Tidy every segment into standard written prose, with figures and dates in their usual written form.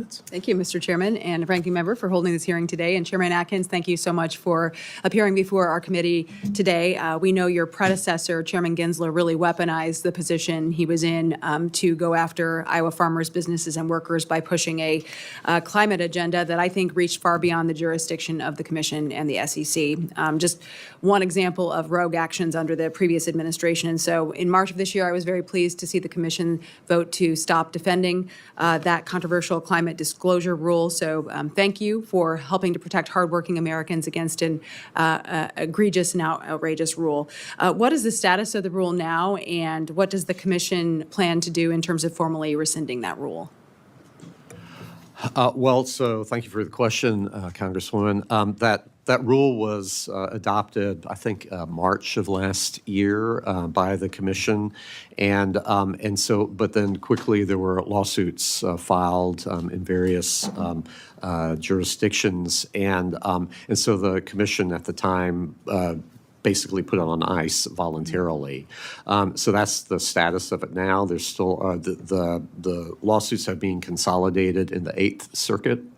Thank you, Mr. Chairman and Ranking Member, for holding this hearing today. And Chairman Atkins, thank you so much for appearing before our committee today. We know your predecessor, Chairman Gensler, really weaponized the position he was in to go after Iowa farmers, businesses, and workers by pushing a climate agenda that I think reached far beyond the jurisdiction of the Commission and the SEC. Just one example of rogue actions under the previous administration. And so in March of this year, I was very pleased to see the Commission vote to stop defending that controversial climate disclosure rule. So thank you for helping to protect hardworking Americans against an egregious and outrageous rule. What is the status of the rule now, and what does the Commission plan to do in terms of formally rescinding that rule? So thank you for the question, Congresswoman. That rule was adopted, I think, March of last year by the Commission, and so, but then quickly there were lawsuits filed in various jurisdictions, and so the Commission at the time basically put it on ice voluntarily. So that's the status of it now. There's still the lawsuits have been consolidated in the 8th Circuit,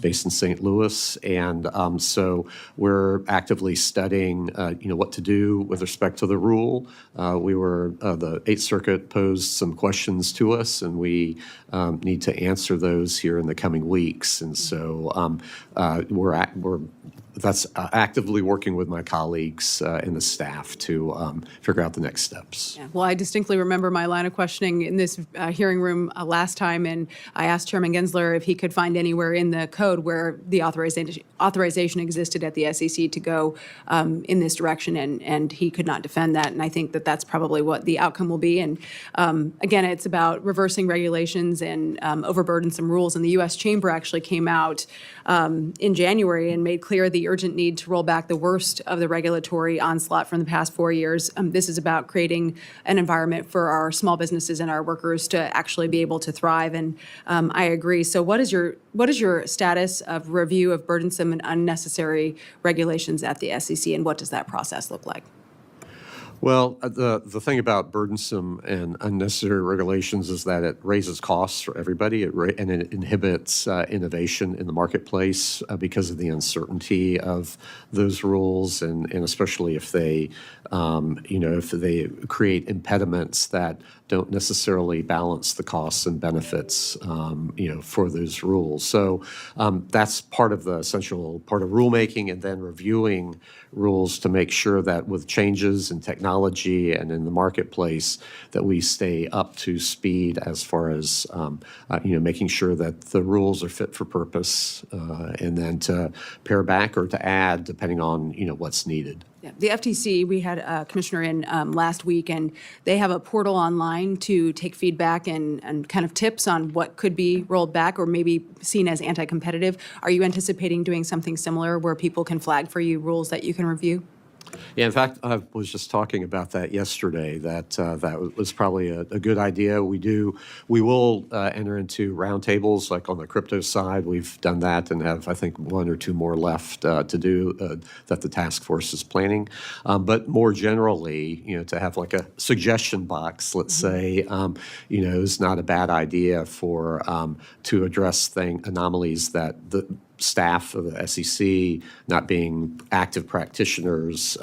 based in St. Louis, and so we're actively studying, what to do with respect to the rule. The 8th Circuit posed some questions to us, and we need to answer those here in the coming weeks. And so we're that's actively working with my colleagues and the staff to figure out the next steps. Yeah. Well, I distinctly remember my line of questioning in this hearing room last time, and I asked Chairman Gensler if he could find anywhere in the code where the authorization existed at the SEC to go in this direction, and he could not defend that. And I think that that's probably what the outcome will be. And again, it's about reversing regulations and overburdensome rules. And the U.S. Chamber actually came out in January and made clear the urgent need to roll back the worst of the regulatory onslaught from the past 4 years. This is about creating an environment for our small businesses and our workers to actually be able to thrive. And I agree. So what is your status of review of burdensome and unnecessary regulations at the SEC, and what does that process look like? Well, the thing about burdensome and unnecessary regulations is that it raises costs for everybody, and it inhibits innovation in the marketplace because of the uncertainty of those rules, and especially if they, if they create impediments that don't necessarily balance the costs and benefits, for those rules. So that's part of the essential part of rulemaking, and then reviewing rules to make sure that with changes in technology and in the marketplace that we stay up to speed as far as making sure that the rules are fit for purpose, and then to pare back or to add depending on what's needed. Yeah. The FTC, we had a commissioner in last week, and they have a portal online to take feedback and kind of tips on what could be rolled back or maybe seen as anti-competitive. Are you anticipating doing something similar where people can flag for you rules that you can review? Yeah, in fact, I was just talking about that yesterday, that that was probably a good idea. We will enter into roundtables, like on the crypto side. We've done that and have, I think, 1 or 2 more left to do that the task force is planning. But more generally, to have like a suggestion box, let's say, is not a bad idea for to address anomalies that the staff of the SEC, not being active practitioners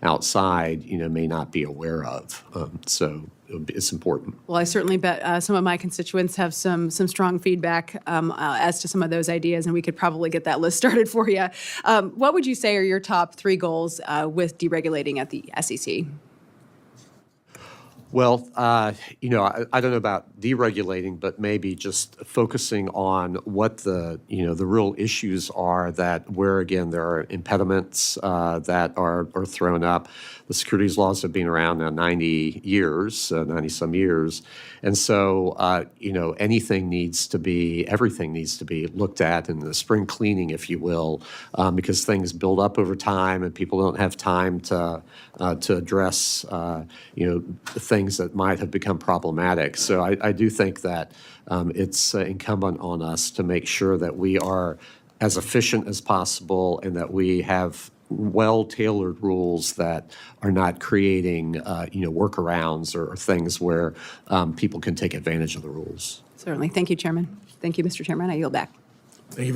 outside, may not be aware of. So it's important. Well, I certainly bet some of my constituents have some strong feedback as to some of those ideas, and we could probably get that list started for you. What would you say are your top 3 goals with deregulating at the SEC? Well, I don't know about deregulating, but maybe just focusing on what the real issues are where, again, there are impediments that are thrown up. The securities laws have been around now 90 some years. And so, everything needs to be looked at in the spring cleaning, if you will, because things build up over time and people don't have time to address, things that might have become problematic. So I do think that it's incumbent on us to make sure that we are as efficient as possible and that we have well-tailored rules that are not creating, workarounds or things where people can take advantage of the rules. Certainly. Thank you, Chairman. Thank you, Mr. Chairman. I yield back. Thank you.